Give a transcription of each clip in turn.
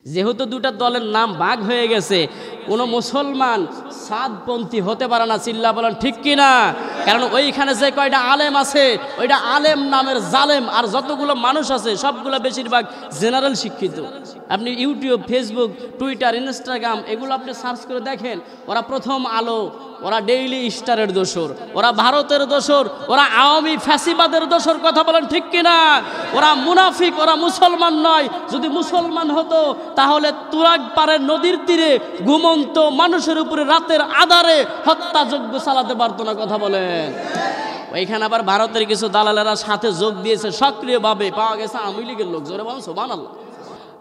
যেহেতু দুটা দলের নাম ভাগ হয়ে গেছে, কোনো মুসলমান সাদপন্থী হতে পারে না। চিল্লা বলেন ঠিক কিনা? কারণ ওইখানে যে কয়টা আলেম আছে, ওইটা আলেম নামের জালেম, আর যতগুলো মানুষ আছে সবগুলো বেশিরভাগ জেনারেল শিক্ষিত। আপনি ইউটিউব, ফেসবুক, টুইটার, ইনস্টাগ্রাম এগুলো আপনি সার্চ করে দেখেন, ওরা প্রথম আলো, ওরা ডেইলি স্টারের দোসর, ওরা ভারতের দোসর, ওরা আওয়ামী ফ্যাসিবাদের দোসর। কথা বলেন ঠিক কিনা? ওরা মুনাফিক, ওরা মুসলমান নয়। যদি মুসলমান হতো তাহলে তুরাগ পাড়ের নদীর তীরে ঘুমন্ত মানুষের উপরে রাতের আধারে হত্যাযজ্ঞ চালাতে পারতো না। কথা বলেন। ওইখানে আবার ভারতের কিছু দালালেরা সাথে যোগ দিয়েছে সক্রিয়ভাবে, পাওয়া গেছে আওয়ামী লীগের লোক। জোরে বলেন সুবহানাল্লাহ।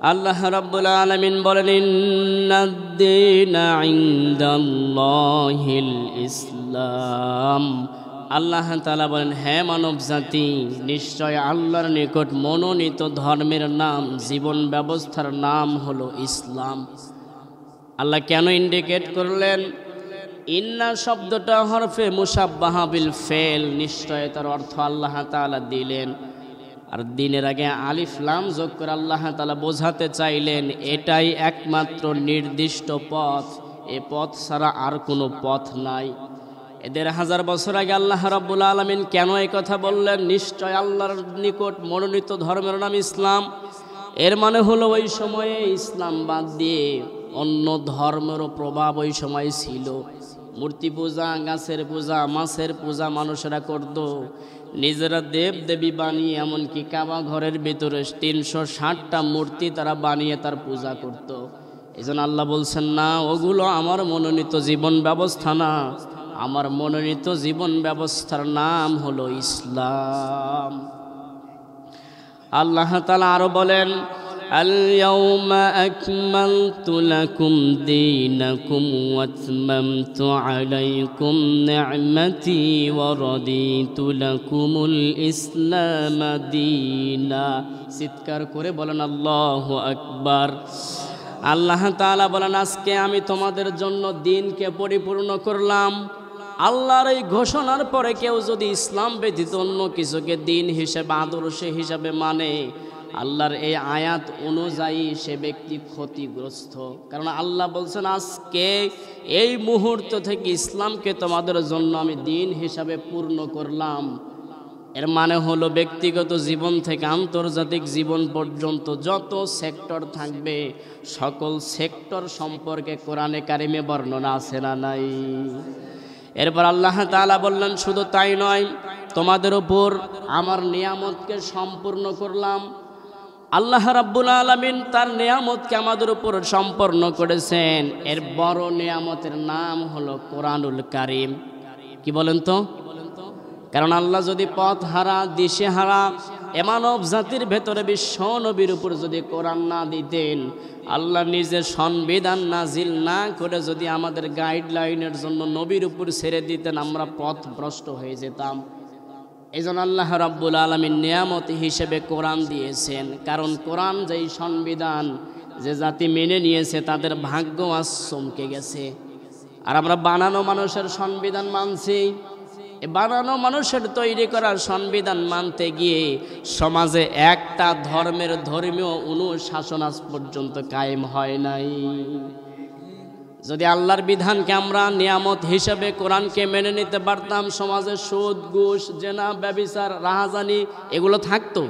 আল্লাহ রাব্বুল আলামিন বলেন, ইন্নাদ-দীনা ইনদাল্লাহিল ইসলাম। আল্লাহ তাআলা বলেন, হ্যাঁ মানব জাতি, নিশ্চয় আল্লাহর নিকট মনোনীত ধর্মের নাম, জীবন ব্যবস্থার নাম হলো ইসলাম। আল্লাহ কেন ইন্ডিকেট করলেন? ইন্না শব্দটা হরফে মুসাব্বাহা বিল ফেল, নিশ্চয় তার অর্থ আল্লাহ তাআলা দিলেন। আর দিনের আগে আলিফ লাম যোগ করে আল্লাহ তাআলা বোঝাতে চাইলেন এটাই একমাত্র নির্দিষ্ট পথ, এ পথ ছাড়া আর কোনো পথ নাই। এদের হাজার বছর আগে আল্লাহ রাব্বুল আলামিন কেন এই কথা বললেন? নিশ্চয় আল্লাহর নিকট মনোনীত ধর্মের নাম ইসলাম। এর মানে হলো ওই সময়ে ইসলাম বাদ দিয়ে অন্য ধর্মেরও প্রভাব ওই সময় ছিল। মূর্তি পূজা, গাছের পূজা, মাছের পূজা মানুষেরা করত। নিজেরা দেব দেবী বানিয়ে, এমনকি কাবা ঘরের ভিতরে 360টা মূর্তি তারা বানিয়ে তার পূজা করত। এই জন্য আল্লাহ বলছেন, না, ওগুলো আমার মনোনীত জীবন ব্যবস্থা না। আমার মনোনীত জীবন ব্যবস্থার নাম হলো ইসলাম। আল্লাহ তাআলা আরো বলেন, আল-ইয়াওমা আকমালতু লাকুম দীনাকুম ওয়া আতমামতু আলাইকুম নি'মাতি ওয়া রাদিতু লাকুমুল ইসলাম দীনা। চিৎকার করে বলেন আল্লাহু আকবার। আল্লাহ তাআলা বলেন, আজকে আমি তোমাদের জন্য দিনকে পরিপূর্ণ করলাম। আল্লাহর এই ঘোষণার পরে কেউ যদি ইসলাম ব্যতীত অন্য কিছুকে দিন হিসেবে, আদর্শ হিসাবে মানে, আল্লাহর এই আয়াত অনুযায়ী সে ব্যক্তি ক্ষতিগ্রস্ত। কারণ আল্লাহ বলছেন, আজকে এই মুহূর্ত থেকে ইসলামকে তোমাদের জন্য আমি দিন হিসাবে পূর্ণ করলাম। এর মানে হলো ব্যক্তিগত জীবন থেকে আন্তর্জাতিক জীবন পর্যন্ত যত সেক্টর থাকবে, সকল সেক্টর সম্পর্কে কোরআনে কারিমে বর্ণনা আছে না নাই? এরপর আল্লাহ তাআলা বললেন, শুধু তাই নয়, তোমাদের উপর আমার নিয়ামতকে সম্পূর্ণ করলাম। আল্লাহ রাব্বুল আলামিন তার নিয়ামতকে আমাদের উপর সম্পূর্ণ করেছেন। এর বড় নিয়ামতের নাম হলো কোরআনুল কারীম। কি বলেন তো? কারণ আল্লাহ যদি পথ হারা, দিশে হারা মানব জাতির ভেতরে বিশ্ব নবীর উপর যদি কোরআন না দিতেন, আল্লাহ নিজের সংবিধান নাজিল না করে যদি আমাদের গাইডলাইনের জন্য নবীর উপর ছেড়ে দিতেন, আমরা পথভ্রষ্ট হয়ে যেতাম। এই জন্য আল্লাহ রাব্বুল আলামিন নিয়ামত হিসেবে কোরআন দিয়েছেন। কারণ কোরআন যেই সংবিধান, যে জাতি মেনে নিয়েছে তাদের ভাগ্য আজ চমকে গেছে। আর আমরা বানানো মানুষের সংবিধান মানছি। বানানো মানুষের তৈরি করা সংবিধান মানতে গিয়ে সমাজে একটা ধর্মের ধর্মীয় অনুশাসন আজ পর্যন্ত কায়েম হয় নাই। যদি আল্লাহর বিধানকে আমরা নিয়ামত হিসেবে কোরআনকে মেনে নিতে পারতাম, সমাজে সুদ, ঘুষ, জেনা, ব্যভিচার, রাহাজানি এগুলো থাকতো।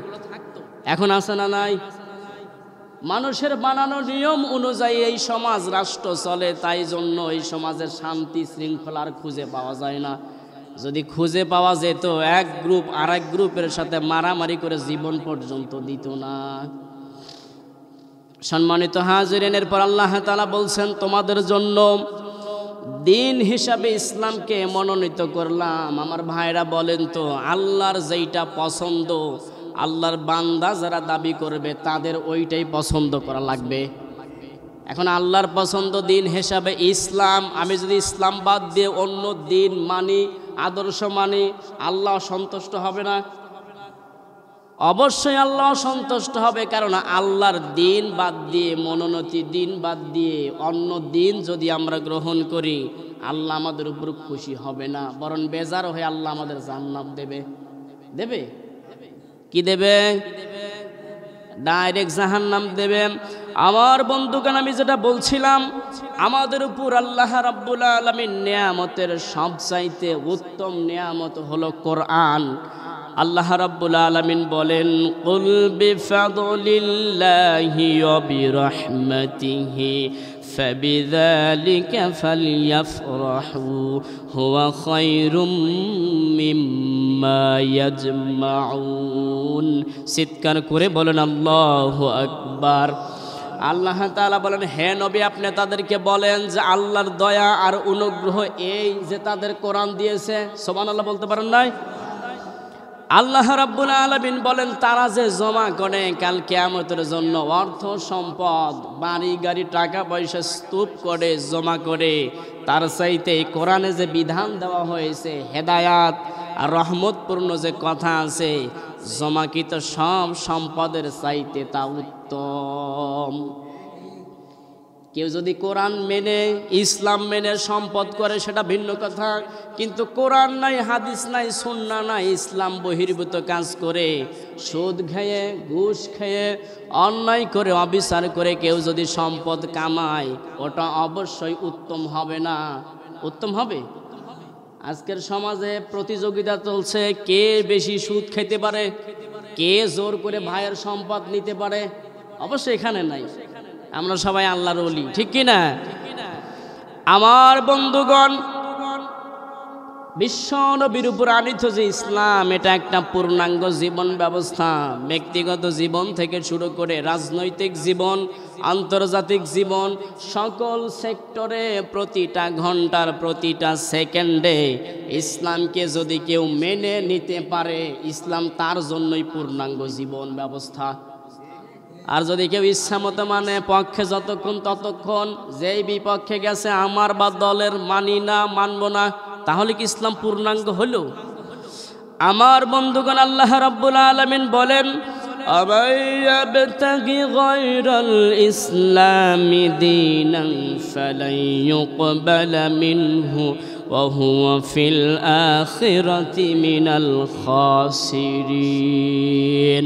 এখন আছে না নাই? মানুষের বানানো নিয়ম অনুযায়ী এই সমাজ রাষ্ট্র চলে, তাই জন্য এই সমাজের শান্তি শৃঙ্খলার খুঁজে পাওয়া যায় না। যদি খুঁজে পাওয়া যেত, এক গ্রুপ আরেক গ্রুপের সাথে মারামারি করে জীবন পর্যন্ত দিত না। সম্মানিত হাজিরিন, এরপর আল্লাহ তাআলা বলছেন, তোমাদের জন্য দিন হিসাবে ইসলামকে মনোনীত করলাম। আমার ভাইরা বলেন তো, আল্লাহর যেইটা পছন্দ, আল্লাহর বান্দা যারা দাবি করবে তাদের ওইটাই পছন্দ করা লাগবে। এখন আল্লাহর পছন্দ দিন হিসাবে ইসলাম, আমি যদি ইসলাম বাদ দিয়ে অন্য দিন মানি, আদর্শ মানি, আল্লাহ সন্তুষ্ট হবে না? অবশ্যই আল্লাহ সন্তুষ্ট হবে। কারণ আল্লাহর দিন বাদ দিয়ে, মনোনীত দিন বাদ দিয়ে অন্য দিন যদি আমরা গ্রহণ করি, আল্লাহ আমাদের উপর খুশি হবে না, বরং বেজার হয়ে আল্লাহ আমাদের জান্নাত দেবে। দেবে কি দেবে? ডাইরেক্ট জাহান্নাম দেবে। আমার বন্ধুগণ, আমি যেটা বলছিলাম, আমাদের উপর আল্লাহ রাব্বুল আলামিন নিয়ামতের সবচাইতে উত্তম নিয়ামত হলো কোরআন। আল্লাহ রাব্বুল আলামিন বলেন, কুল বিফাদলিল্লাহি ওয়া বিরহমাতিহি ফাবিযালিকা ফালইফরাহু হুয়া খায়রুম মিম্মা ইয়াজমাউন। চিৎকার করে বলেন আল্লাহু আকবার। আল্লাহ তাআলা বলেন, হে নবী, আপনি তাদেরকে বলেন যে আল্লাহর দয়া আর অনুগ্রহ এই যে তাদের কোরআন দিয়েছে। সুবহানাল্লাহ বলতে পারেন নাই? আল্লাহ রাব্বুল আলামিন বলেন, তারা যে জমা করে কাল কিয়ামতের জন্য অর্থ সম্পদ, বাড়ি গাড়ি, টাকা পয়সা স্তূপ করে জমা করে, তার চাইতে কোরআনে যে বিধান দেওয়া হয়েছে, হেদায়াত আর রহমতপূর্ণ যে কথা আছে, জমাকৃত সব সম্পদের চাইতে তা উত্তম। কেউ যদি কোরআন মেনে, ইসলাম মেনে সম্পদ করে সেটা ভিন্ন কথা, কিন্তু কোরআন নাই, হাদিস নাই, সুন্নাহ নাই, ইসলাম বহির্ভূত কাজ করে, সুদ খেয়ে, ঘুষ খেয়ে, অন্যায় করে, অবিচার করে কেউ যদি সম্পদ কামায়, ওটা অবশ্যই উত্তম হবে না। উত্তম হবে? আজকের সমাজে প্রতিযোগিতা চলছে, কে বেশি সুদ খেতে পারে, কে জোর করে ভাইয়ের সম্পদ নিতে পারে। অবশ্যই এখানে নাই, আমরা সবাই আল্লাহর ওলি, ঠিক কি না? আমার বন্ধুগণ, বিশ্ব নবীর উপর আনিত যে ইসলাম, এটা একটা পূর্ণাঙ্গ জীবন ব্যবস্থা। ব্যক্তিগত জীবন থেকে শুরু করে রাজনৈতিক জীবন, আন্তর্জাতিক জীবন, সকল সেক্টরে প্রতিটা ঘন্টার প্রতিটা সেকেন্ডে ইসলামকে যদি কেউ মেনে নিতে পারে, ইসলাম তার জন্যই পূর্ণাঙ্গ জীবন ব্যবস্থা। আর যদি কেউ ইচ্ছা মতো মানে পক্ষে যতক্ষণ ততক্ষণ, যেই বিপক্ষে গেছে আমার বা দলের মানি না, মানব না, তাহলে কি ইসলাম পূর্ণাঙ্গ হলো? আমার বন্ধুগণ, আল্লাহ রাব্বুল আলামিন বলেন, আবায়াবতাগি গায়রাল ইসলামি দীনান ফালান ইউকবালা মিনহু ওয়া হুয়া ফিল আখিরাতি মিনাল খাসিরিন।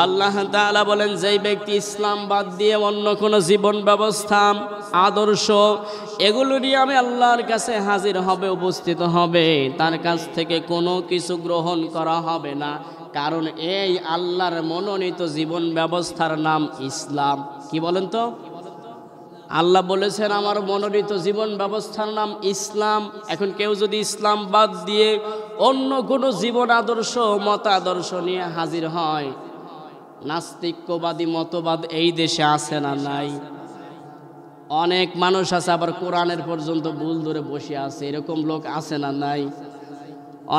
আল্লাহ তাআলা বলেন, যেই ব্যক্তি ইসলাম বাদ দিয়ে অন্য কোনো জীবন ব্যবস্থা, আদর্শ, এগুলো নিয়ে আমি আল্লাহর কাছে হাজির হবে, উপস্থিত হবে, তার কাছ থেকে কোনো কিছু গ্রহণ করা হবে না। কারণ এই আল্লাহর মনোনীত জীবন ব্যবস্থার নাম ইসলাম। কি বলেন তো? আল্লাহ বলেছেন আমার মনোনীত জীবন ব্যবস্থার নাম ইসলাম। এখন কেউ যদি ইসলাম বাদ দিয়ে অন্য কোনো জীবন আদর্শ, মতাদর্শ নিয়ে হাজির হয়, নাস্তিক্যবাদী মতবাদ এই দেশে আছে না নাই? অনেক মানুষ আছে, আবার কোরআনের পর্যন্ত ভুল ধরে বসে আছে, এরকম লোক আছে না নাই?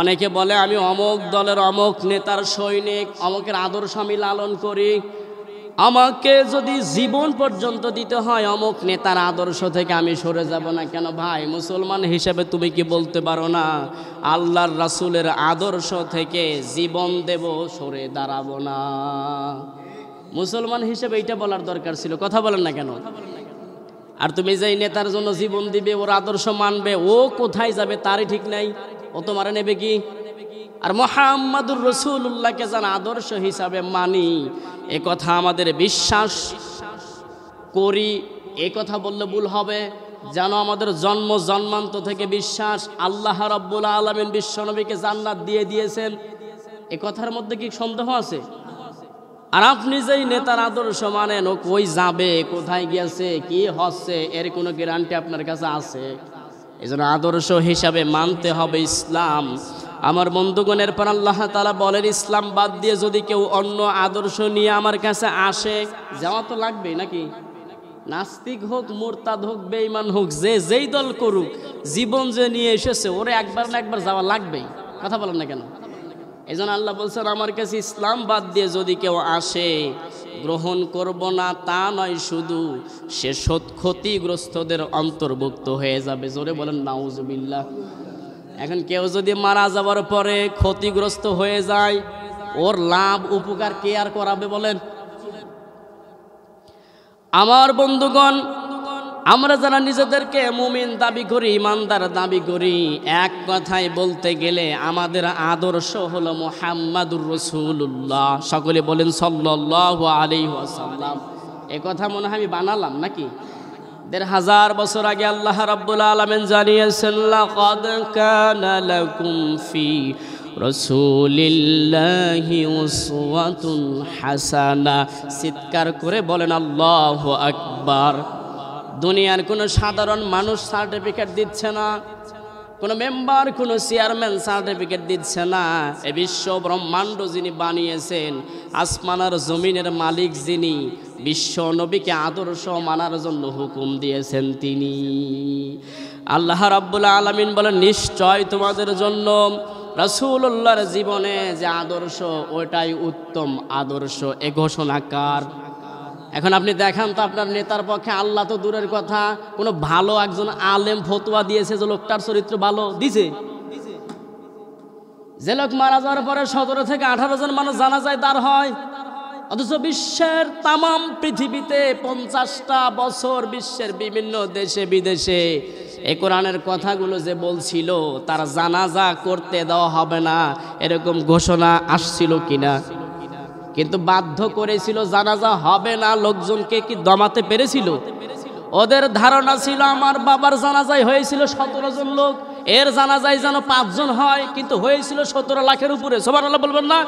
অনেকে বলে আমি অমুক দলের অমুক নেতার সৈনিক, অমুকের আদর্শ আমি লালন করি, আমাকে যদি জীবন পর্যন্ত দিতে হয় অমুক নেতার আদর্শ থেকে আমি সরে যাব না। কেন ভাই, মুসলমান হিসেবে তুমি কি বলতে পারো না আল্লাহর রাসূলের আদর্শ থেকে জীবন দেব, সরে দাঁড়াবো না? মুসলমান হিসেবে এইটা বলার দরকার ছিল, কথা বলেন না কেন? আর তুমি যেই নেতার জন্য জীবন দিবে, ওর আদর্শ মানবে, ও কোথায় যাবে তারই ঠিক নাই, ও তোমারে নেবে কি? আর মুহাম্মাদুর রাসূলুল্লাহকে যেন আদর্শ হিসাবে মানি, এ কথা আমাদের বিশ্বাস করি, এ কথা বললে ভুল হবে। যেন আমাদের জন্ম জন্মান্ত থেকে বিশ্বাস, আল্লাহ রাব্বুল আলামিন বিশ্বনবীকে জান্নাত দিয়ে দিয়েছেন, এ কথার মধ্যে কি সন্দেহ আছে? আর আপনি যেই নেতার আদর্শ মানেন, ও কই যাবে, কোথায় গিয়েছে, কি হচ্ছে, এর কোনো গ্যারান্টি আপনার কাছে আছে? এই জন্য আদর্শ হিসাবে মানতে হবে ইসলাম। আমার বন্ধুগণের পর আল্লাহ তাআলা বলেন, ইসলাম বাদ দিয়ে যদি কেউ অন্য আদর্শ নিয়ে আমার কাছে আসে, যাওয়া তো লাগবেই নাকি? নাস্তিক হোক, মুরতাদ হোক, বেঈমান হোক, যে যেই দল করুক, জীবন যে নিয়ে এসেছে ওরে একবার না একবার যাওয়া লাগবেই, কথা বলেন না কেন? এই জন্য আল্লাহ বলছেন, আমার কাছে ইসলাম বাদ দিয়ে যদি কেউ আসে, গ্রহণ করব না তা নয়, শুধু সে ক্ষতিগ্রস্তদের অন্তর্ভুক্ত হয়ে যাবে। জোরে বলেন নাউজুবিল্লাহ। এখন কেউ যদি মারা যাওয়ার পরে ক্ষতিগ্রস্ত হয়ে যায়, ওর লাভ উপকার কে আর করাবে বলেন? আমার বন্ধুগণ, আমরা যারা নিজেদেরকে মুমিন দাবি করি, ইমানদার দাবি করি, এক কথায় বলতে গেলে আমাদের আদর্শ হলো মুহাম্মাদুর রাসূলুল্লাহ। সকলে বলেন সাল্লাল্লাহু আলাইহি ওয়াসাল্লাম। এ কথা মনে হয় আমি বানালাম নাকি? ১,৫০০ বছর আগে আল্লাহ রাব্বুল আলামিন জানিয়েছেন, লাকাদ কানা লাকুম ফি রাসূলিল্লাহি উসওয়াতুন হাসানা। চিৎকার করে বলেন আল্লাহু আকবার। দুনিয়ার কোনো সাধারণ মানুষ সার্টিফিকেট দিচ্ছে না, কোনো মেম্বার, কোনো চেয়ারম্যান সার্টিফিকেট দিচ্ছে না। এ বিশ্ব ব্রহ্মাণ্ড যিনি বানিয়েছেন, আসমান আর জমিনের মালিক যিনি, বিশ্ব নবীকে আদর্শ মানার জন্য হুকুম দিয়েছেন তিনি। আল্লাহ রাব্বুল আলামিন বলেন, নিশ্চয় তোমাদের জন্য রাসূলুল্লাহর জীবনে যে আদর্শ, ওটাই উত্তম আদর্শ। এ ঘোষণাকার। এখন আপনি দেখান তো আপনার নেতার পক্ষে, আল্লাহ তো দূরের কথা, কোনো ভালো একজন আলেম ফতোয়া দিয়েছে যে লোকটার চরিত্র ভালো দিছে? যে লোক মারা যাওয়ার পরে ১৭ থেকে ১৮ জন মানুষ জানাজায় দাঁড় হয়, অথচ বিশ্বের তামাম পৃথিবীতে ৫০টা বছর বিশ্বের বিভিন্ন দেশে বিদেশে এই কোরআনের কথাগুলো যে বলছিল তার জানাজা করতে দেওয়া হবে না, এরকম ঘোষণা আসছিল কিনা? কিন্তু বাধ্য করেছিল জানাজা হবে না। লোকজনকে কি দমাতে পেরেছিল? ওদের ধারণা ছিল আমার বাবার জানাজায় হয়েছিল ১৭ জন লোক, এর জানাজায় যেন ৫ জন হয়, কিন্তু হয়েছিল ১৭ লাখের উপরে। সুবহানাল্লাহ বলবেন না?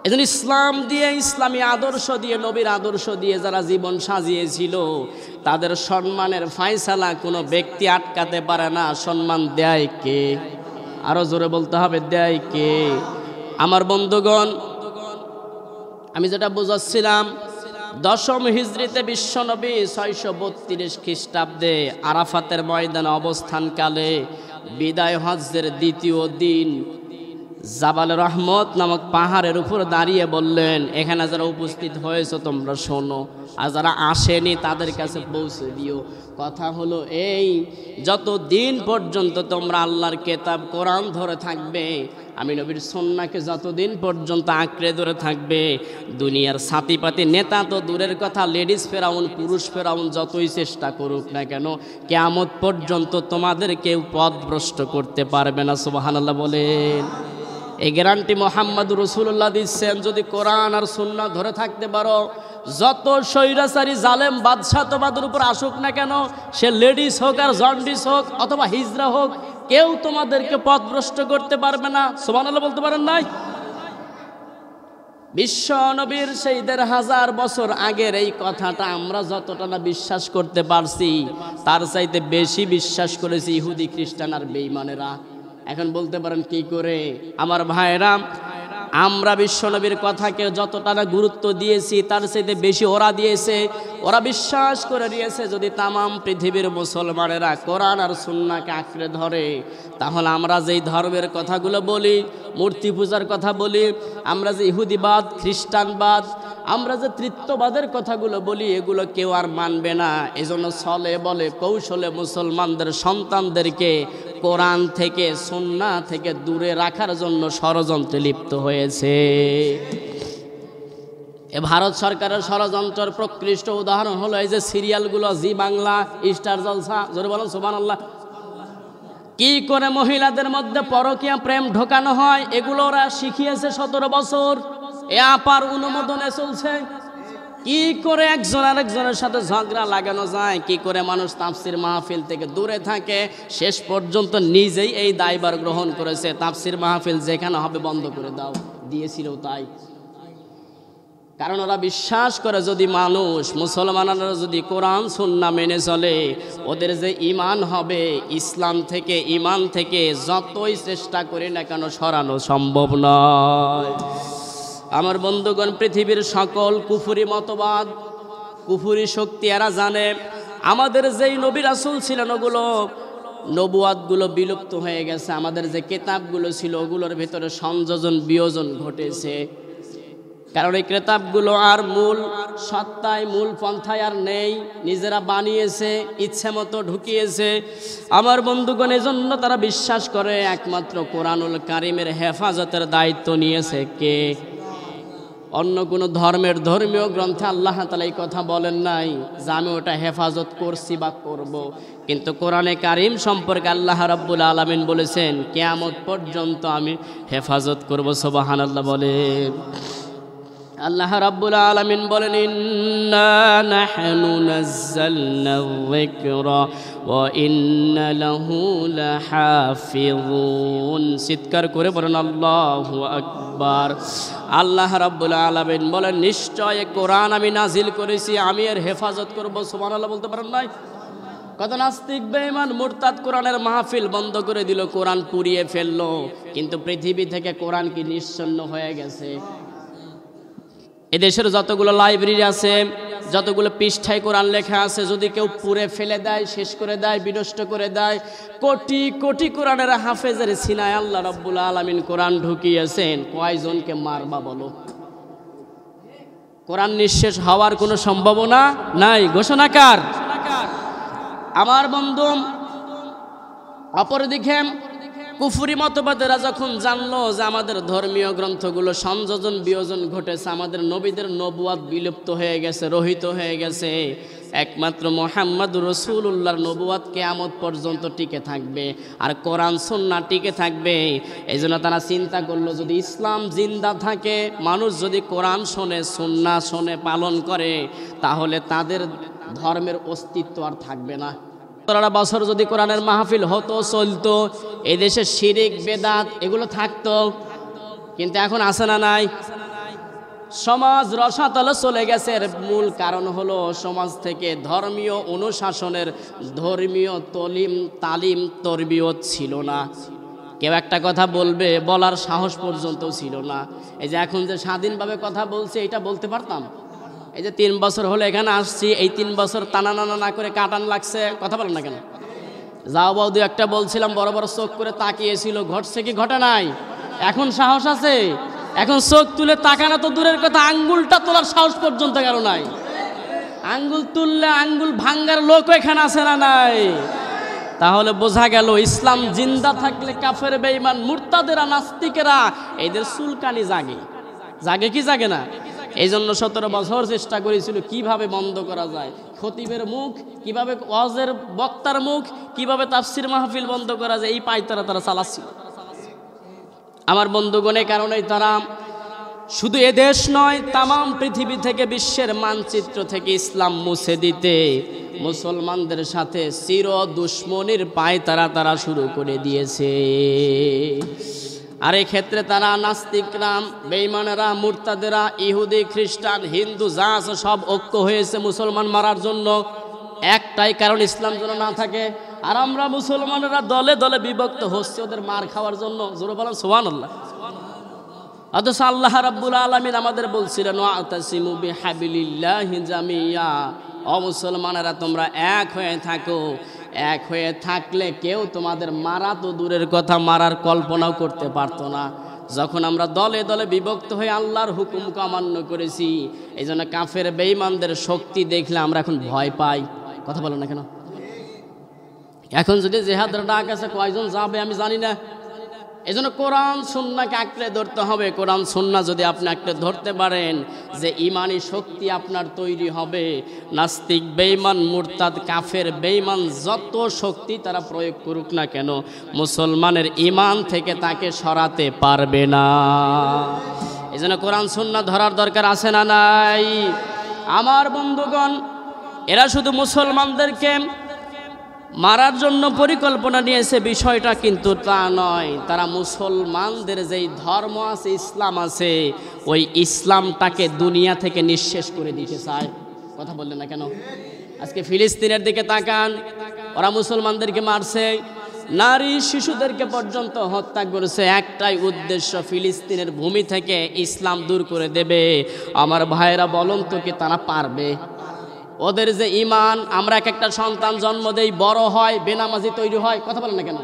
এজন্য ইসলাম দিয়ে, ইসলামী আদর্শ দিয়ে, নবীর আদর্শ দিয়ে যারা জীবন সাজিয়েছিল, তাদের সম্মানের ফায়সালা কোনো ব্যক্তি আটকাতে পারে না। সম্মান দেয় কে? আরো জোরে বলতে হবে, দেয় কে? আমার বন্ধুগণ, আমি যেটা বুঝাচ্ছিলাম, ১০ম হিজরিতে বিশ্বনবী ৬৩২ খ্রিস্টাব্দে আরাফাতের ময়দানে অবস্থানকালে বিদায় হজ্জের দ্বিতীয় দিন জাবাল রহমত নামক পাহাড়ের উপর দাঁড়িয়ে বললেন, এখানে যারা উপস্থিত হয়েছে তোমরা শোনো, আর যারা আসেনি তাদের কাছে পৌঁছে দিও। কথা হলো এই, যতদিন পর্যন্ত তোমরা আল্লাহর কেতাব কোরআন ধরে থাকবে, আমি নবীর সুন্নাহকে যতদিন পর্যন্ত আঁকড়ে ধরে থাকবে, দুনিয়ার সাথীপাতি নেতা তো দূরের কথা, লেডিস ফেরাউন, পুরুষ ফেরাউন যতই চেষ্টা করুক না কেন, কিয়ামত পর্যন্ত তোমাদের কেউ পথভ্রষ্ট করতে পারবে না। সুবহানাল্লাহ বলেন। এই গ্যারান্টি মুহাম্মদুর রাসূলুল্লাহ দিচ্ছেন, যদি কোরআন আর সুন্নাহ ধরে থাকতে পারো, যত স্বৈরাচারী জালেম বাদশাহ তোমাদের উপর আসুক না কেন, সে লেডিস হোক আর জন্ডিস হোক অথবা হিজরা হোক, কেউ তোমাদেরকে পথভ্রষ্ট করতে পারবে না। সুবহানাল্লাহ বলতে পারেন নাই? বিশ্ব নবীর সেই ১,৫০০ বছর আগের এই কথাটা আমরা যতটা না বিশ্বাস করতে পারছি, তার চাইতে বেশি বিশ্বাস করেছি ইহুদি, খ্রিস্টান আর বেঈমানেরা। এখন বলতে পারেন কি করে? আমার ভাইরা, আমরা বিশ্বনবীর কথাকে যতটা না গুরুত্ব দিয়েছি, তার চাইতে বেশি ওরা দিয়েছে। ওরা বিশ্বাস করে নিয়েছে যদি তামাম পৃথিবীর মুসলমানেরা কোরআন আর সুন্নাহকে আঁকড়ে ধরে, তাহলে আমরা যেই ধর্মের কথাগুলো বলি, মূর্তি পূজার কথা বলি, আমরা যে ইহুদিবাদ, খ্রিস্টানবাদ, আমরা যে তৃতীয়বাদের কথাগুলো বলি, এগুলো কেউ আর মানবে না। এজন্য ছলে বলে কৌশলে মুসলমানদের সন্তানদেরকে কোরআন থেকে, সুন্নাহ থেকে দূরে রাখার জন্য ষড়যন্ত্রে লিপ্ত হয়েছে। এ ভারত সরকারের ষড়যন্ত্রের প্রকৃষ্ট উদাহরণ হলো এই যে সিরিয়ালগুলো, জি বাংলা, স্টার জলসা, জোরে বলেন সুবহানাল্লাহ। কি করে মহিলাদের মধ্যে পরকীয়া প্রেম ঢোকানো হয়, এগুলো ওরা শিখিয়েছে ১৭ বছর। এ আপার অনুমোদনে চলছে। কি করে একজন আরেকজনের সাথে ঝগড়া লাগানো যায়, কি করে মানুষ তাফসির মাহফিল থেকে দূরে থাকে, শেষ পর্যন্ত নিজেই এই দায়ভার গ্রহণ করেছে, তাফসির মাহফিল যেখানে হবে বন্ধ করে দাও, দিয়েছিল তাই। কারণ ওরা বিশ্বাস করে যদি মানুষ, মুসলমানরা যদি কোরআন সুন্নাহ মেনে চলে, ওদের যে ঈমান হবে, ইসলাম থেকে, ঈমান থেকে যতই চেষ্টা করি না কেন সরানো সম্ভব নয়। আমার বন্ধুগণ, পৃথিবীর সকল কুফরি মতবাদ, কুফরি শক্তি এরা জানে আমাদের যেই নবী রাসূল ছিলেন, ওগুলো নবুয়াতগুলো বিলুপ্ত হয়ে গেছে। আমাদের যে কিতাবগুলো ছিল ওগুলোর ভিতরে সংযোজন বিয়োজন ঘটেছে। কারণ এই কিতাবগুলো আর মূল সত্তায়, মূল পন্থায় আর নেই, নিজেরা বানিয়েছে, ইচ্ছে মতো ঢুকিয়েছে। আমার বন্ধুগণ, এজন্য তারা বিশ্বাস করে একমাত্র কোরআনুল কারিমের হেফাজতের দায়িত্ব নিয়েছে কে? অন্য কোনো ধর্মের ধর্মীয় গ্রন্থে আল্লাহ তাআলা এই কথা বলেন নাই যে আমি ওটা হেফাজত করছি বা করব। কিন্তু কোরআনে কারিম সম্পর্কে আল্লাহ রাব্বুল আলামিন বলেছেন কিয়ামত পর্যন্ত আমি হেফাজত করব। সুবহানাল্লাহ বলেন। আল্লাহ রাব্বুল আলামিন বলেন ইন্না নাহনু নাযালনা যিকরা ওয়া ইন্না লাহু লাহাফিজুন। চিৎকার করে বলেন আল্লাহু আকবার। আল্লাহ রাব্বুল আলামিন বলেন নিশ্চয় কোরআন আমি নাজিল করেছি, আমি এর হেফাজত করব। সুবহানাল্লাহ বলতে পারেন নাই? কত নাস্তিক বেঈমান মুরতাদ কোরআনের মাহফিল বন্ধ করে দিল, কোরআন পুড়িয়ে ফেললো, কিন্তু পৃথিবী থেকে কোরআন কি নিশ্চিহ্ন হয়ে গেছে? এদেশের যতগুলো লাইব্রেরি আছে, যতগুলো পৃষ্ঠায় কোরআন লেখা আছে, যদি কেউ পুড়ে ফেলে দেয়, শেষ করে দেয়, বিনষ্ট করে দেয়, কোটি কোটি কোরআনের হাফেজের সিনায় আল্লাহ রাব্বুল আলামিন কোরআন ঢুকিয়েছেন, কয়জনকে মারবা বলো? কোরআন নিঃশেষ হওয়ার কোনো সম্ভাবনা নাই। ঘোষণাকার আমার বন্ধু। অপরদিকে কুফরি মতবাদেরা যখন জানলো যে আমাদের ধর্মীয় গ্রন্থগুলো সংযোজন বিয়োজন ঘটেছে, আমাদের নবীদের নবুয়াত বিলুপ্ত হয়ে গেছে, রহিত হয়ে গেছে, একমাত্র মুহাম্মদুর রাসূলুল্লাহর নবুয়াত কিয়ামত পর্যন্ত টিকে থাকবে, আর কোরআন সুন্নাহ টিকে থাকবে। এই জন্য তারা চিন্তা করলো যদি ইসলাম জিন্দা থাকে, মানুষ যদি কোরআন শোনে, সুন্নাহ শোনে, পালন করে, তাহলে তাদের ধর্মের অস্তিত্ব আর থাকবে না। 17 বছর যদি কোরআনের মাহফিল হতো, চলতো, এই দেশে শিরিক বেদাত এগুলো থাকতো, কিন্তু এখন আছে না নাই? সমাজ রসাতলে চলে গেছে। এর মূল কারণ হলো সমাজ থেকে ধর্মীয় অনুশাসনের, ধর্মীয় তালিম তরবিয়ত ছিল না। কেউ একটা কথা বলবে, বলার সাহস পর্যন্ত ছিল না। এই যে এখন যে স্বাধীনভাবে কথা বলছে, এটা বলতে পারতাম? এই যে 3 বছর হলো এখানে আসছি, এই 3 বছর টানা না করে কাটান লাগছে, কথা বলেন না কেন? যাও বাউ দু একটা বলছিলাম, বড় বড় চোখ করে তাকিয়েছিল, ঘটছে কি ঘটে নাই? এখন সাহস আছে? এখন চোখ তুলে তাকানো তো দূরের কথা, আঙ্গুলটা তোলার সাহস পর্যন্ত কেন নাই? আঙ্গুল তুললে আঙ্গুল ভাঙ্গার লোক এখানে আছে না নাই? তাহলে বোঝা গেল ইসলাম জিন্দা থাকলে কাফের বেঈমান মুরতাদেরা, নাস্তিকেরা, এদের চুলকানি জাগে কি জাগে না? এই জন্য 17 বছর চেষ্টা করেছিল কিভাবে বন্ধ করা যায়, খতিবের মুখ কিভাবে, ওয়াজের বক্তার মুখ কিভাবে, তাফসির মাহফিল বন্ধ করা যায়, এই পায়তারা তারা চালাচ্ছিল। আমার বন্ধুগণের কারণেই তারা শুধু এদেশ নয়, তামাম পৃথিবী থেকে, বিশ্বের মানচিত্র থেকে ইসলাম মুছে দিতে মুসলমানদের সাথে চির দুশ্মনির পায়তারা শুরু করে দিয়েছে। আর এই ক্ষেত্রে তারা নাস্তিকরা, বেঈমানেরা, মুরতাদেরা, ইহুদি, খ্রিস্টান, হিন্দু যা আছে সব ঐক্য হয়েছে মুসলমান মারার জন্য। একটাই কারণ, ইসলাম যেন না থাকে। আর আমরা মুসলমানেরা দলে দলে বিভক্ত হচ্ছে ওদের মার খাওয়ার জন্য। জোরে বলেন সুবহানাল্লাহ। অথচ আল্লাহ রাব্বুল আলামিন আমাদের বলছিলেন ওয়াতাসিমু বিহাবিলিল্লাহি জামিয়া, ও মুসলমানেরা তোমরা এক হয়ে থাকো। এক হয়ে থাকলে কেউ তোমাদের মারা তো দূরের কথা, মারার কল্পনাও করতে পারতো না। যখন আমরা দলে দলে বিভক্ত হয়ে আল্লাহর হুকুমকে অমান্য করেছি, এই জন্য কাফের বেঈমানদের শক্তি দেখলে আমরা এখন ভয় পাই। কথা বলো না কেন? এখন যদি জিহাদের ডাক আছে, কয়জন যাবে আমি জানি না। এই জন্য কোরআন সুন্নাহকে আঁকড়ে ধরতে হবে। কোরআন সুন্নাহ যদি আপনি আঁকড়ে ধরতে পারেন, যে ইমানি শক্তি আপনার তৈরি হবে, নাস্তিক বেঈমান মুরতাদ কাফের বেঈমান যত শক্তি তারা প্রয়োগ করুক না কেন, মুসলমানের ইমান থেকে তাকে সরাতে পারবে না। এই জন্য কোরআন সুন্নাহ ধরার দরকার আছে না নাই? আমার বন্ধুগণ, এরা শুধু মুসলমানদেরকে মারার জন্য পরিকল্পনা নিয়েছে, বিষয়টা কিন্তু তা নয়। তারা মুসলমানদের যেই ধর্ম আছে, ইসলাম আছে, ওই ইসলামটাকে দুনিয়া থেকে নিঃশেষ করে দিতে চায়। কথা বললেন না কেন? আজকে ফিলিস্তিনের দিকে তাকান, ওরা মুসলমানদেরকে মারছে, নারী শিশুদেরকে পর্যন্ত হত্যা করেছে। একটাই উদ্দেশ্য, ফিলিস্তিনের ভূমি থেকে ইসলাম দূর করে দেবে। আমার ভাইয়েরা বলুন তো, কি তারা পারবে? ওদের যে ইমান, আমরা এক একটা সন্তান জন্ম দেই, বড় হয়, বেনামাজি তৈরি হয়। কথা বলেন না কেন?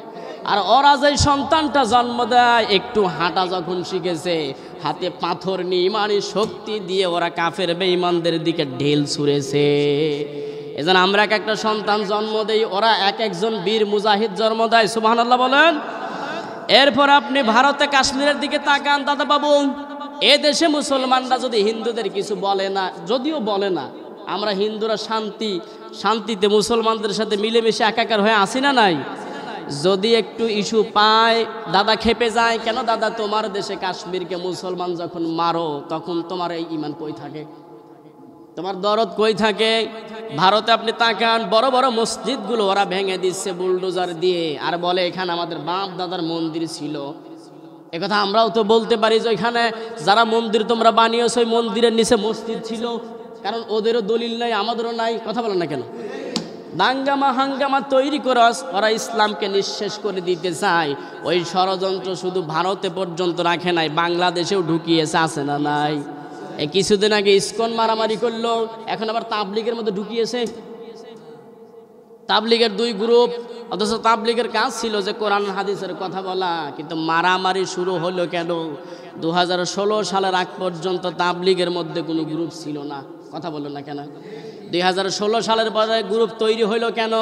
আর ওরা যে সন্তানটা জন্ম দেয়, একটু হাঁটা যখন শিখেছে, হাতে পাথর নিয়ে ইমানি শক্তি দিয়ে ওরা কাফের বেঈমানদের দিকে ঢেল ছুঁড়েছে। এজন্য আমরা এক একটা সন্তান জন্ম দেই, ওরা এক একজন বীর মুজাহিদ জন্ম দেয়। সুবহানাল্লাহ বলেন। এরপর আপনি ভারতে কাশ্মীরের দিকে তাকান দাদা বাবু, এ দেশে মুসলমানরা যদি হিন্দুদের কিছু বলে না, যদিও বলে না, আমরা হিন্দুরা শান্তিতে মুসলমানদের সাথে মিলেমিশে একাকার হয়ে আসি না নাই? যদি একটু ইস্যু পায় দাদা খেপে যায়, কেন দাদা তোমার দেশে কাশ্মীরকে মুসলমান যখন মারো তখন তোমার এই ঈমান কই থাকে, তোমার দরদ কই থাকে? ভারতে আপনি তাকান, বড় বড় মসজিদগুলো ওরা ভেঙে দিচ্ছে বুলডোজার দিয়ে, আর বলে এখানে আমাদের বাপ দাদার মন্দির ছিল। একথা আমরাও তো বলতে পারি যে ওইখানে যারা মন্দির তোমরা বানিয়েছো ওই মন্দিরের নিচে মসজিদ ছিল, কারণ ওদেরও দলিল নাই আমাদেরও নাই। কথা বলেন না কেন? দাঙ্গামা হাঙ্গামা তৈরি করে ওরা ইসলামকে নিঃশেষ করে দিতে চায়। ওই ষড়যন্ত্র শুধু ভারতে পর্যন্ত রাখে নাই, বাংলাদেশেও ঢুকিয়েছে, আছে না নাই? এই কিছুদিন আগে ইসকন মারামারি করলো, এখন আবার তাবলিগের মধ্যে ঢুকিয়েছে। তাবলিগের দুই গ্রুপ, অথচ তাবলিগের কাজ ছিল যে কোরআন হাদিসের কথা বলা, কিন্তু মারামারি শুরু হলো কেন? 2016 সালের আগ পর্যন্ত তাবলিগের মধ্যে কোনো গ্রুপ ছিল না। কথা বললো না কেন? 2016 সালের পরে গ্রুপ তৈরি হইলো কেন?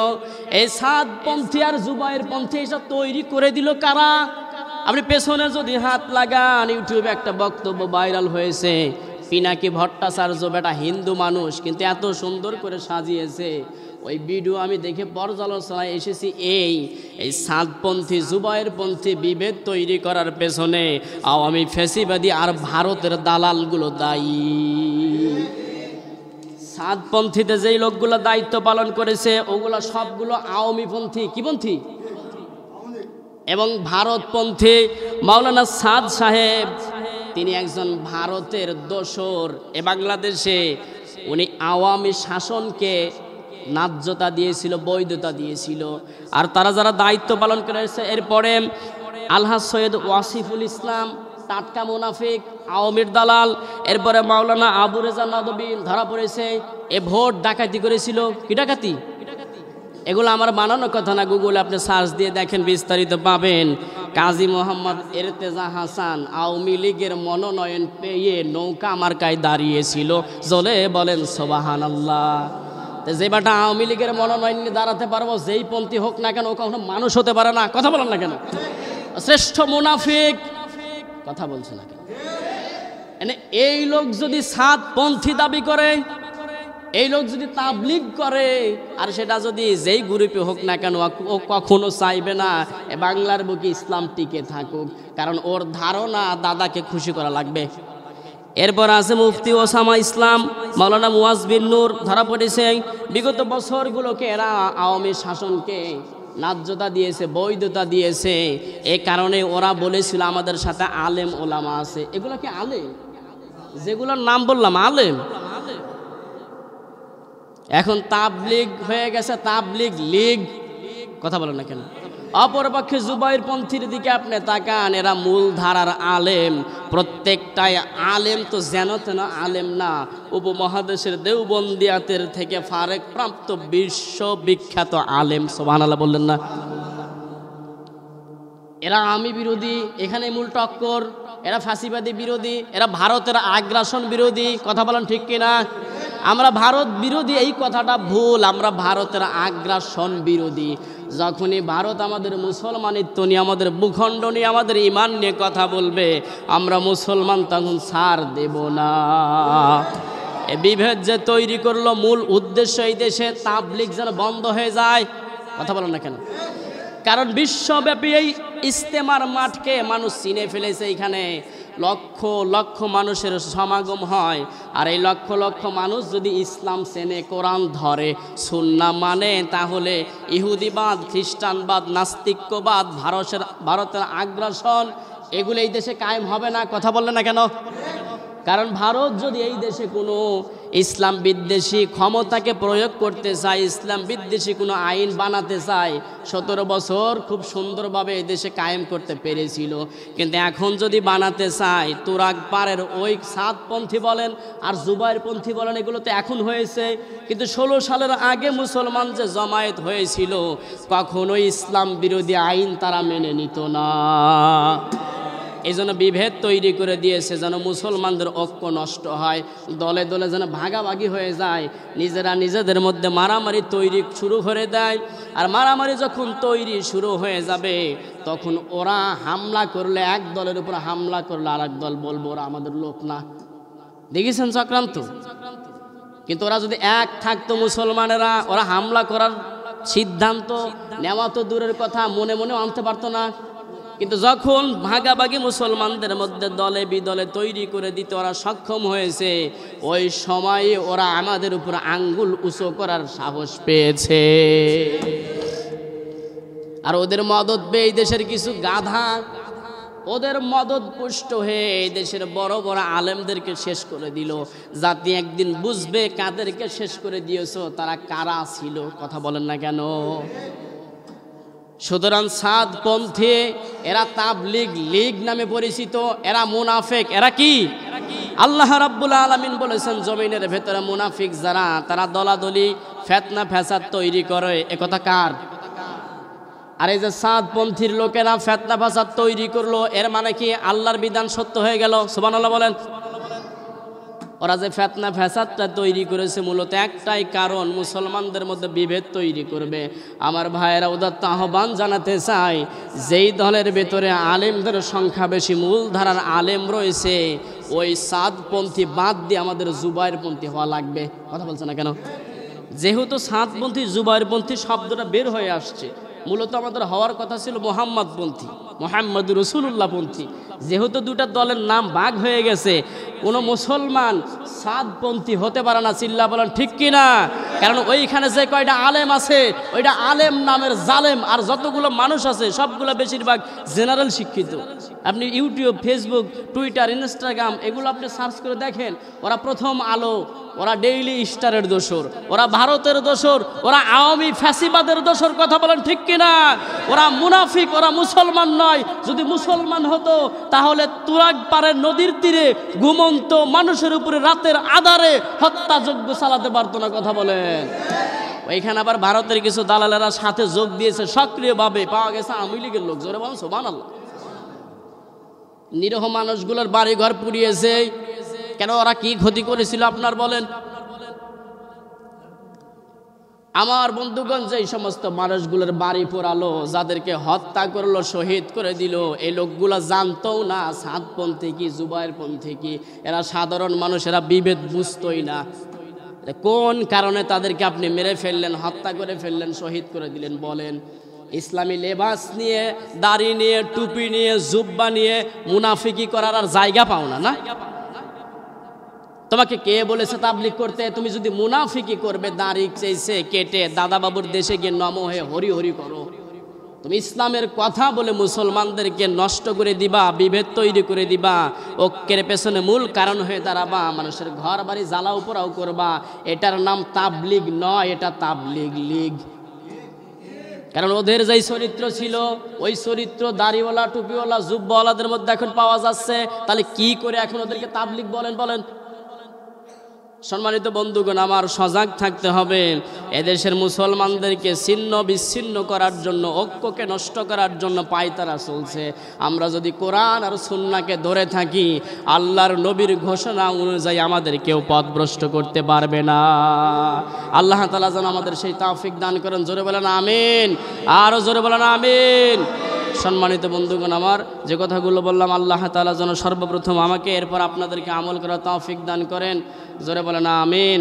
এই সাদপন্থী আর জুবায়েরপন্থী এসব তৈরি করে দিল কারা? আপনি পেছনে যদি হাত লাগান, ইউটিউবে একটা বক্তব্য ভাইরাল হয়েছে, পিনাকি ভট্টাচার্য বেটা হিন্দু মানুষ কিন্তু এত সুন্দর করে সাজিয়েছে, ওই ভিডিও আমি দেখে পর্যালোচনায় এসেছি। এই সাদপন্থী জুবায়েরপন্থী বিভেদ তৈরি করার পেছনে আওয়ামী ফ্যাসিবাদী আর ভারতের দালালগুলো দায়ী। সাদপন্থীতে যেই লোকগুলো দায়িত্ব পালন করেছে ওগুলো সবগুলো আওয়ামীপন্থী। কি পন্থী? এবং ভারতপন্থী। মাওলানা সাদ সাহেব তিনি একজন ভারতের দোসর। এ বাংলাদেশে উনি আওয়ামী শাসনকে ন্যায্যতা দিয়েছিল, বৈধতা দিয়েছিল। আর তারা যারা দায়িত্ব পালন করেছে, এরপরে আলহাজ সৈয়দ ওয়াসিফুল ইসলাম টাটকা মুনাফিক, আওয়ামীর দালাল। এরপরে মাওলানা আবু রেজা নদভী ধরা পড়েছে, এ ভোট ডাকাতি করেছিল। কি ডাকাতি? এগুলো আমার বানানো কথা না, গুগলে আপনি সার্চ দিয়ে দেখেন, বিস্তারিত পাবেন। কাজী মোহাম্মদ এরতেজা হাসান আওয়ামী লীগের মনোনয়ন পেয়ে নৌকা মার্কায় দাঁড়িয়েছিল, জলে বলেন সুবহানাল্লাহ। যে বাটা আওয়ামী লীগের মনোনয়ন নিয়ে দাঁড়াতে পারবো, যেই পন্থী হোক না কেন, ও কখনো মানুষ হতে পারে না। কথা বলেন না কেন? শ্রেষ্ঠ মুনাফিক। কথা বলছে না কেন? এই লোক যদি সাদপন্থী দাবি করে, এই লোক যদি তাবলিগ করে, আর সেটা যদি যেই গ্রুপে হোক না কেন, ও কখনো চাইবে না এ বাংলার বুকে ইসলাম টিকে থাকুক, কারণ ওর ধারণা দাদাকে খুশি করা লাগবে। এরপর আছে মুফতি ওসামা ইসলাম, মাওলানা মুয়াজ বিন নূর ধরা পড়েছে। বিগত বছরগুলোকে এরা আওয়ামী শাসনকে ন্যায্যতা দিয়েছে, বৈধতা দিয়েছে। এ কারণে ওরা বলেছিল আমাদের সাথে আলেম ওলামা আছে। এগুলো কি আলেম? যেগুলোর নাম বললাম আলেম। এখন তাবলিগ হয়ে গেছে তাবলিগ লীগ। কথা বলেন না কেন? অপরপক্ষে জুবায়েরপন্থীর দিকে আপনি তাকান, এরা মূল ধারার আলেম। প্রত্যেকটাই আলেম তো যেন তেন আলেম না, উপমহাদেশের দেওবন্দিয়াতের থেকে ফারেক প্রাপ্ত বিশ্ববিখ্যাত আলেম। সুবহানাল্লাহ বললেন না? এরা আমি বিরোধী, এখানে মূল টক্কর। এরা ফাঁসিবাদী বিরোধী, এরা ভারতের আগ্রাসন বিরোধী। কথা বলেন ঠিক কিনা? আমরা ভারত বিরোধী এই কথাটা ভুল, আমরা ভারতের আগ্রাসন বিরোধী। যখনই ভারত আমাদের মুসলমানিত্ব নিয়ে, আমাদের ভূখণ্ড নিয়ে, আমাদের ইমান নিয়ে কথা বলবে, আমরা মুসলমান তখন ছাড় দেব না। এ বিভেদ যে তৈরি করলো, মূল উদ্দেশ্য এই দেশে তাবলিগ যেন বন্ধ হয়ে যায়। কথা বলেন না কেন? কারণ বিশ্বব্যাপী এই ইস্তেমার মাঠকে মানুষ চিনে ফেলেছে। এখানে লক্ষ লক্ষ মানুষের সমাগম হয়, আর এই লক্ষ লক্ষ মানুষ যদি ইসলাম চেনে, কোরআন ধরে, সুন্নাহ মানে, তাহলে ইহুদিবাদ, খ্রিস্টানবাদ, নাস্তিক্যবাদ, ভারতের আগ্রাসন এগুলো এই দেশে কায়েম হবে না। কথা বললেন না কেন? কারণ ভারত যদি এই দেশে কোনো ইসলাম বিদ্বেষী ক্ষমতাকে প্রয়োগ করতে চায়, ইসলাম বিদ্বেষী কোনো আইন বানাতে চায়, 17 বছর খুব সুন্দরভাবে এই দেশে কায়েম করতে পেরেছিল। কিন্তু এখন যদি বানাতে চায়, তুরাগ পারের ওই সাদপন্থী বলেন আর জুবায়েরপন্থী বলেন, এগুলো তো এখন হয়েছে। কিন্তু 16 সালের আগে মুসলমান যে জমায়েত হয়েছিল, কখনোই ইসলাম বিরোধী আইন তারা মেনে নিত না। এই জন্য বিভেদ তৈরি করে দিয়েছে, যেন মুসলমানদের ঐক্য নষ্ট হয়, দলে দলে যেন ভাগাভাগি হয়ে যায়, নিজেরা নিজেদের মধ্যে মারামারি তৈরি শুরু করে দেয়। আর মারামারি যখন তৈরি শুরু হয়ে যাবে, তখন ওরা হামলা করলে, এক দলের উপর হামলা করলে আর এক দল বলবো ওরা আমাদের লোক না। দেখেছেন চক্রান্ত? কিন্তু ওরা যদি এক থাকতো মুসলমানেরা, ওরা হামলা করার সিদ্ধান্ত নেওয়া তো দূরের কথা, মনে মনেও আনতে পারতো না। কিন্তু যখন ভাগাভাগি মুসলমানদের মধ্যে দলে বিদলে তৈরি করে দিতে ওরা সক্ষম হয়েছে, ওই সময়ে ওরা আমাদের উপর আঙ্গুল উঁচু করার সাহস পেয়েছে। আর ওদের মদত পেয়ে এই দেশের কিছু গাধা ওদের মদত পুষ্ট হয়ে এই দেশের বড় বড় আলেমদেরকে শেষ করে দিল। জাতি একদিন বুঝবে কাদেরকে শেষ করে দিয়েছো, তারা কারা ছিল। কথা বলেন না কেন? সুতরাং সাদপন্থী এরা তাবলীগ লীগ নামে পরিচিত, এরা মুনাফিক। এরা কি? আল্লাহ রাব্বুল আলামিন বলেছেন জমিনের ভেতরে মুনাফিক যারা, তারা দলাদলি ফিতনা ফাসাদ তৈরি করে। একথা কার? আর এই যে সাদপন্থীর লোকেরা ফিতনা ফাসাদ তৈরি করলো, এর মানে কি আল্লাহর বিধান সত্য হয়ে গেল? সুবহানাল্লাহ বলেন। ওরা যে ফিতনা ফাসাদটা তৈরি করেছে মূলত একটাই কারণ, মুসলমানদের মধ্যে বিভেদ তৈরি করবে। আমার ভাইয়েরা উদাত্ত আহ্বান জানাতে চাই, যেই দলের ভেতরে আলেমদের সংখ্যা বেশি, মূলধারার আলেম রয়েছে, ওই সাদপন্থী বাদ দিয়ে আমাদের জুবায়েরপন্থী হওয়া লাগবে। কথা বলছে না কেন? যেহেতু সাদপন্থী জুবায়েরপন্থী শব্দটা বের হয়ে আসছে, মূলত আমাদের হওয়ার কথা ছিল মোহাম্মদপন্থী, মোহাম্মদ রসুলুল্লাহপন্থী। যেহেতু দুটা দলের নাম ভাগ হয়ে গেছে, কোনো মুসলমান সাদপন্থী হতে পারে না। চিল্লা বলেন ঠিক কিনা? কারণ ওইখানে যে কয়টা আলেম আছে, ওইটা আলেম নামের জালেম, আর যতগুলো মানুষ আছে সবগুলো বেশিরভাগ জেনারেল শিক্ষিত। আপনি ইউটিউব, ফেসবুক, টুইটার, ইনস্টাগ্রাম এগুলো আপনি সার্চ করে দেখেন, ওরা প্রথম আলো, ওরা ডেইলি স্টারের দোসর, ওরা ভারতের দোসর, ওরা আওয়ামী ফ্যাসিবাদের দোসর। কথা বলেন ঠিক কিনা? ওরা মুনাফিক, ওরা মুসলমান নয়। যদি মুসলমান হতো তাহলে তুরাগ পাড়ের নদীর তীরে ঘুমন্ত মানুষের উপরে রাতের আধারে হত্যাযজ্ঞ চালাতে পারতো না। কথা বলেন। ওইখানে আবার ভারতের কিছু দালালেরা সাথে যোগ দিয়েছে সক্রিয়ভাবে, পাওয়া গেছে আওয়ামী লীগের লোক। জোরে বলেন সুবহানাল্লাহ। নিরীহ মানুষগুলোর বাড়ি ঘর পুড়িয়েছে। কেন? ওরা কি ক্ষতি করেছিল আপনার বলেন? আমার বন্ধুগণ, যেই সমস্ত মানুষগুলোর বাড়ি পোড়ালো, যাদেরকে হত্যা করলো, শহীদ করে দিল, এই লোকগুলো জানতো না সাদপন্থী কি জুবায়েরপন্থী কি। এরা সাধারণ মানুষ, এরা বিভেদ বুঝতোই না। কোন কারণে তাদেরকে আপনি মেরে ফেললেন, হত্যা করে ফেললেন, শহীদ করে দিলেন বলেন? ইসলামী লেবাস নিয়ে, দাড়ি নিয়ে, টুপি নিয়ে, জুব্বা নিয়ে মুনাফিকি করার আর জায়গা পাও না। না, তোমাকে কে বলেছে তাবলীগ করতে? তুমি যদি মুনাফিকি করবে, দাড়ি চেয়েছে কেটে দাদা বাবুর দেশে গিয়ে নম হয়ে হরি হরি করো, তুমি ইসলামের কথা বলে মুসলমানদেরকে নষ্ট করে দিবা, বিভেদ তৈরি করে দিবা, ঐক্যের পেছনে মূল কারণ হয়ে দাঁড়াবা, মানুষের ঘর বাড়ি জ্বালাও পোড়াও করবা। এটার নাম তাবলীগ নয়, এটা তাবলীগ লীগ। কারণ ওদের যেই চরিত্র ছিল, ওই চরিত্র দাড়িওয়ালা, টুপিওয়ালা, জুব্বাওয়ালাদের মধ্যে এখন পাওয়া যাচ্ছে। তাহলে কি করে এখন ওদেরকে তাবলীগ বলেন? বলেন। সম্মানিত বন্ধুগণ, আমার সজাগ থাকতে হবে। এদেশের মুসলমানদেরকে ছিন্ন বিচ্ছিন্ন করার জন্য, ঐক্যকে নষ্ট করার জন্য পায়তারা চলছে। আমরা যদি কোরআন আর সুন্নাহকে ধরে থাকি, আল্লাহর নবীর ঘোষণা অনুযায়ী আমাদের কেউ পথভ্রষ্ট করতে পারবে না। আল্লাহ তাআলা যেন আমাদের সেই তৌফিক দান করেন। জোরে বলেন আমিন। আরো জোরে বলেন আমিন। সম্মানিত বন্ধুগণ, আমার যে কথাগুলো বললাম, আল্লাহ তাআলা যেন সর্বপ্রথম আমাকে, এরপর আপনাদেরকে আমল করার তৌফিক দান করেন। জোরে বলেন আমিন।